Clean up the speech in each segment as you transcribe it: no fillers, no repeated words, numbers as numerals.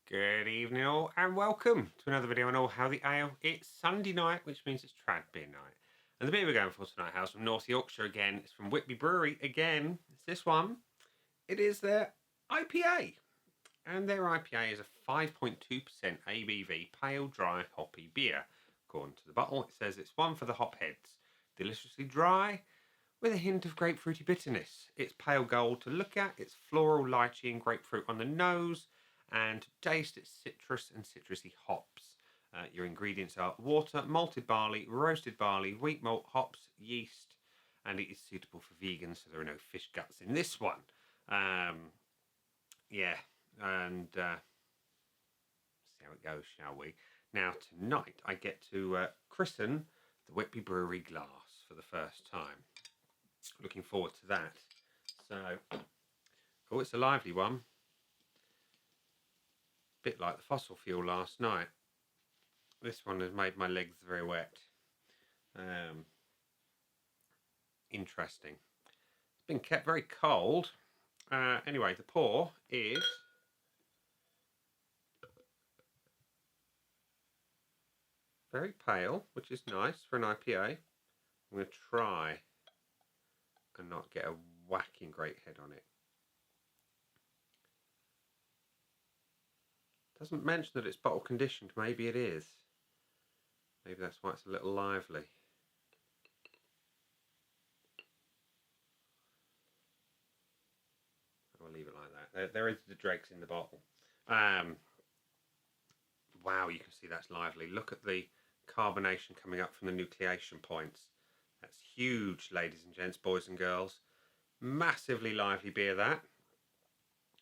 Good evening all and welcome to another video on All How the Ale. It's Sunday night, which means it's trad beer night. And the beer we're going for tonight, house from North Yorkshire again. It's from Whitby Brewery again. It's this one. It is their IPA. And their IPA is a 5.2% ABV pale dry hoppy beer. According to the bottle, it says it's one for the hop heads. Deliciously dry with a hint of grapefruity bitterness. It's pale gold to look at. It's floral, lychee and grapefruit on the nose. And to taste, it's citrus and citrusy hops. Your ingredients are water, malted barley, roasted barley, wheat malt, hops, yeast, and it is suitable for vegans, so there are no fish guts in this one. Yeah, and see how it goes, shall we? Now, tonight I get to christen the Whitby Brewery glass for the first time. Looking forward to that. So, oh, it's a lively one. Bit like the fossil fuel last night. This one has made my legs very wet. Interesting. It's been kept very cold. Anyway, the pour is very pale, which is nice for an IPA. I'm going to try and not get a whacking great head on it. Doesn't mention that it's bottle conditioned. Maybe it is. Maybe that's why it's a little lively. I'll leave it like that. There is the dregs in the bottle. Wow, you can see that's lively. Look at the carbonation coming up from the nucleation points. That's huge, ladies and gents, boys and girls. Massively lively beer, that.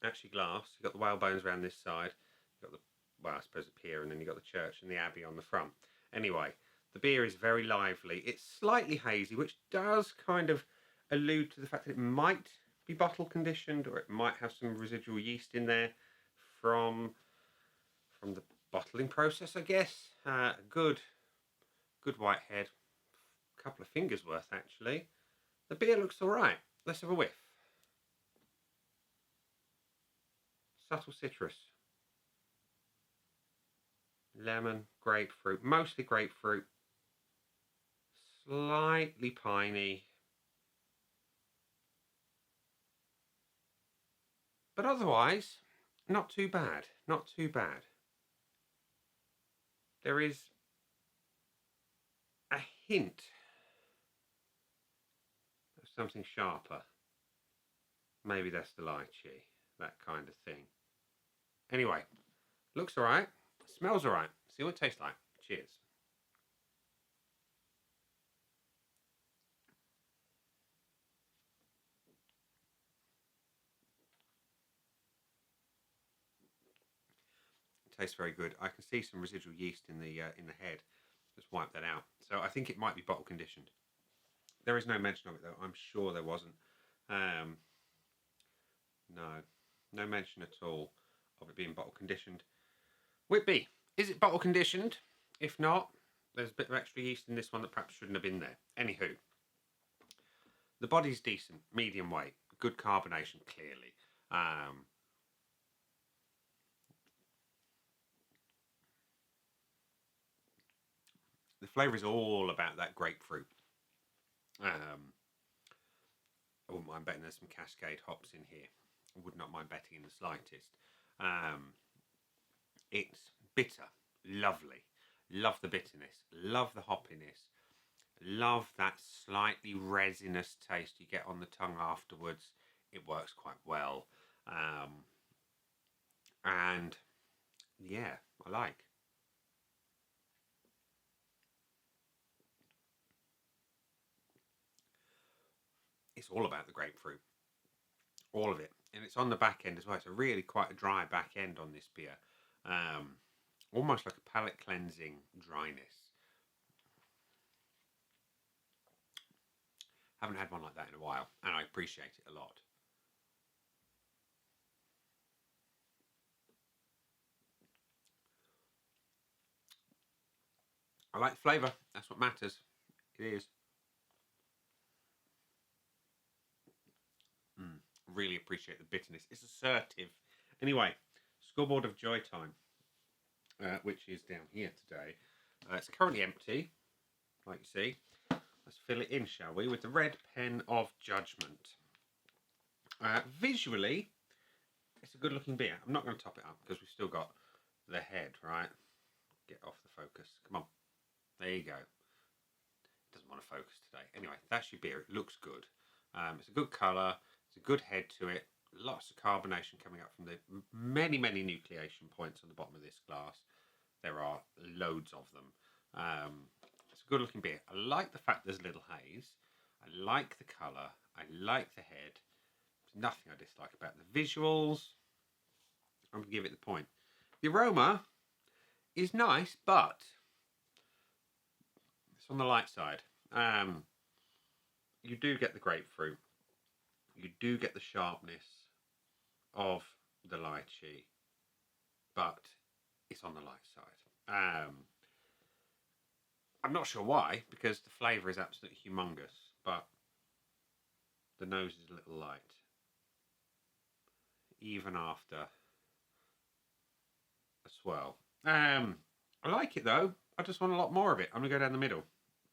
Actually glass. You've got the whalebones around this side. You've got the, well, I suppose the pier, and then you've got the church and the abbey on the front. Anyway, the beer is very lively. It's slightly hazy, which does kind of allude to the fact that it might be bottle conditioned, or it might have some residual yeast in there from the bottling process, I guess. Good white head. A couple of fingers worth, actually. The beer looks all right. Let's have a whiff. Subtle citrus. Lemon, grapefruit, mostly grapefruit. Slightly piney. But otherwise, not too bad. Not too bad. There is a hint of something sharper. Maybe that's the lychee, that kind of thing. Anyway, looks all right. Smells all right. See what it tastes like. Cheers. It tastes very good. I can see some residual yeast in the head. Just wipe that out. So I think it might be bottle conditioned. There is no mention of it though. I'm sure there wasn't. No mention at all of it being bottle conditioned. Whitby, is it bottle conditioned? If not, there's a bit of extra yeast in this one that perhaps shouldn't have been there. Anywho, the body's decent, medium weight, good carbonation, clearly. The flavour is all about that grapefruit. I wouldn't mind betting there's some Cascade hops in here. I would not mind betting in the slightest. It's bitter, lovely. Love the bitterness, love the hoppiness, love that slightly resinous taste you get on the tongue afterwards. It works quite well. And yeah, I like. It's all about the grapefruit. All of it. And it's on the back end as well. It's a really quite a dry back end on this beer. Almost like a palate cleansing dryness. Haven't had one like that in a while, and I appreciate it a lot. I like the flavour. That's what matters. It is. Really appreciate the bitterness. It's assertive. Anyway, scoreboard of joy time, which is down here today. It's currently empty, like you see. Let's fill it in, shall we, with the red pen of judgment. Visually, it's a good looking beer. I'm not going to top it up because we've still got the head, right? Get off the focus. Come on. There you go. It doesn't want to focus today. Anyway, that's your beer. It looks good. It's a good colour. It's a good head to it. Lots of carbonation coming up from the many nucleation points on the bottom of this glass. There are loads of them. It's a good looking beer. I like the fact there's a little haze. I like the colour. I like the head. There's nothing I dislike about the visuals. I'm going to give it the point. The aroma is nice, but it's on the light side. You do get the grapefruit. You do get the sharpness of the lychee, but it's on the light side. I'm not sure why, because the flavour is absolutely humongous, but the nose is a little light, even after a swirl. I like it though. I just want a lot more of it. I'm going to go down the middle,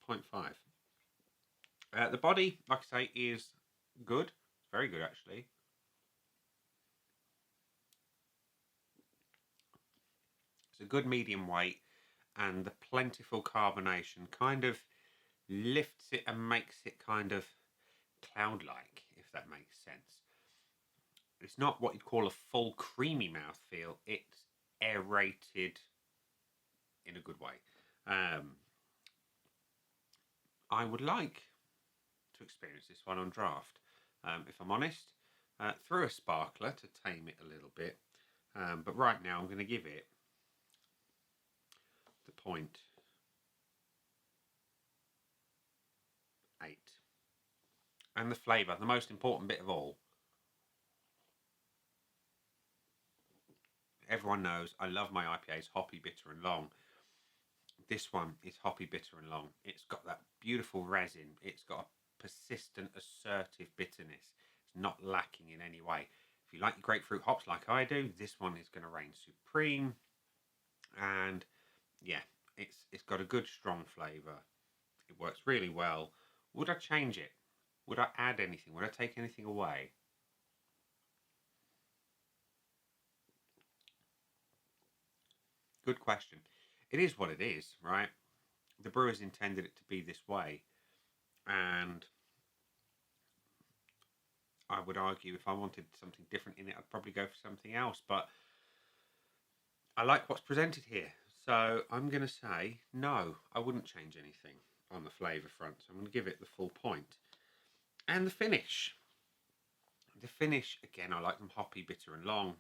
0.5. The body, like I say, is good. It's very good actually. It's a good medium weight, and the plentiful carbonation kind of lifts it and makes it kind of cloud-like, if that makes sense. It's not what you'd call a full creamy mouthfeel. It's aerated in a good way. I would like to experience this one on draft, if I'm honest, through a sparkler to tame it a little bit. But right now I'm going to give it the 0.8. And the flavour, the most important bit of all. Everyone knows I love my IPAs hoppy, bitter and long. This one is hoppy, bitter and long. It's got that beautiful resin. It's got a persistent, assertive bitterness. It's not lacking in any way. If you like your grapefruit hops like I do, this one is going to reign supreme. And yeah, it's got a good strong flavour. It works really well. Would I change it? Would I add anything? Would I take anything away? Good question. It is what it is, right? The brewers intended it to be this way, and I would argue if I wanted something different in it, I'd probably go for something else, but I like what's presented here. So I'm going to say no, I wouldn't change anything on the flavour front. So I'm going to give it the full point. And the finish. The finish, again, I like them hoppy, bitter and long,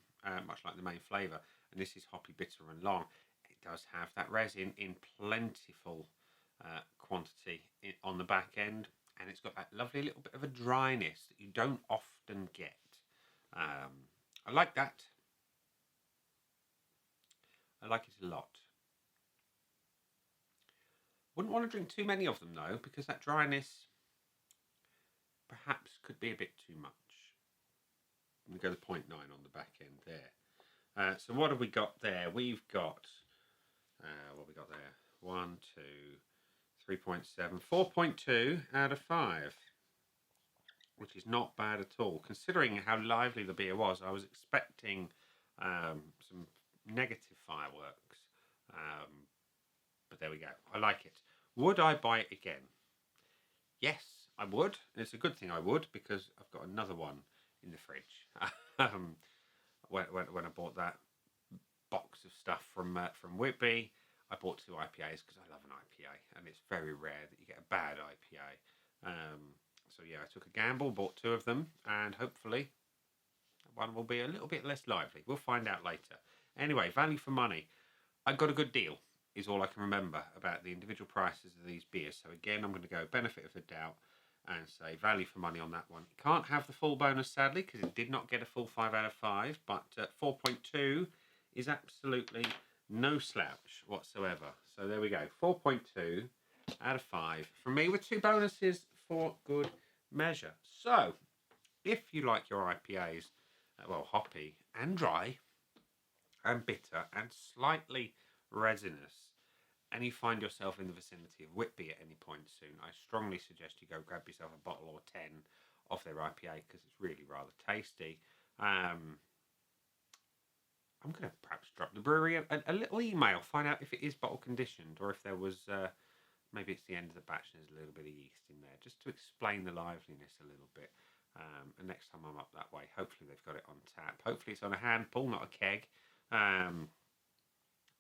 much like the main flavour. And this is hoppy, bitter and long. It does have that resin in plentiful quantity on the back end. And it's got that lovely little bit of a dryness that you don't often get. I like that. I like it a lot. Wouldn't want to drink too many of them though, because that dryness perhaps could be a bit too much. I'm going to go to 0.9 on the back end there. So what have we got there? We've got, what have we got there? 1, 2, 3.7, 4.2 out of 5, which is not bad at all. Considering how lively the beer was, I was expecting some negative fireworks. But there we go. I like it. Would I buy it again? Yes, I would. It's a good thing I would, because I've got another one in the fridge. When I bought that box of stuff from Whitby, I bought 2 IPAs because I love an IPA, and it's very rare that you get a bad IPA. So yeah, I took a gamble, bought 2 of them, and hopefully one will be a little bit less lively. We'll find out later. Anyway, value for money. I got a good deal, is all I can remember about the individual prices of these beers. So again, I'm going to go benefit of the doubt and say value for money on that one. It can't have the full bonus, sadly, because it did not get a full 5 out of 5, but 4.2 is absolutely no slouch whatsoever. So there we go, 4.2 out of 5 from me, with 2 bonuses for good measure. So if you like your IPAs, well, hoppy and dry, and bitter and slightly resinous, and you find yourself in the vicinity of Whitby at any point soon, I strongly suggest you go grab yourself a bottle or 10 of their IPA because it's really rather tasty. I'm going to perhaps drop the brewery a little email, find out if it is bottle conditioned or if there was, maybe it's the end of the batch and there's a little bit of yeast in there, just to explain the liveliness a little bit. And next time I'm up that way, hopefully they've got it on tap. Hopefully it's on a hand pull, not a keg. And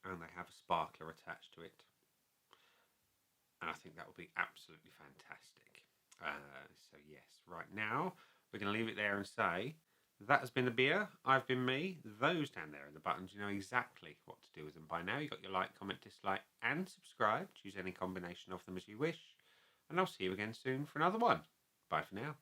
they have a sparkler attached to it. And I think that will be absolutely fantastic. So yes, right now we're going to leave it there and say that has been the beer. I've been me. Those down there in the buttons, you know exactly what to do with them by now. You've got your like, comment, dislike, and subscribe. Choose any combination of them as you wish. And I'll see you again soon for another one. Bye for now.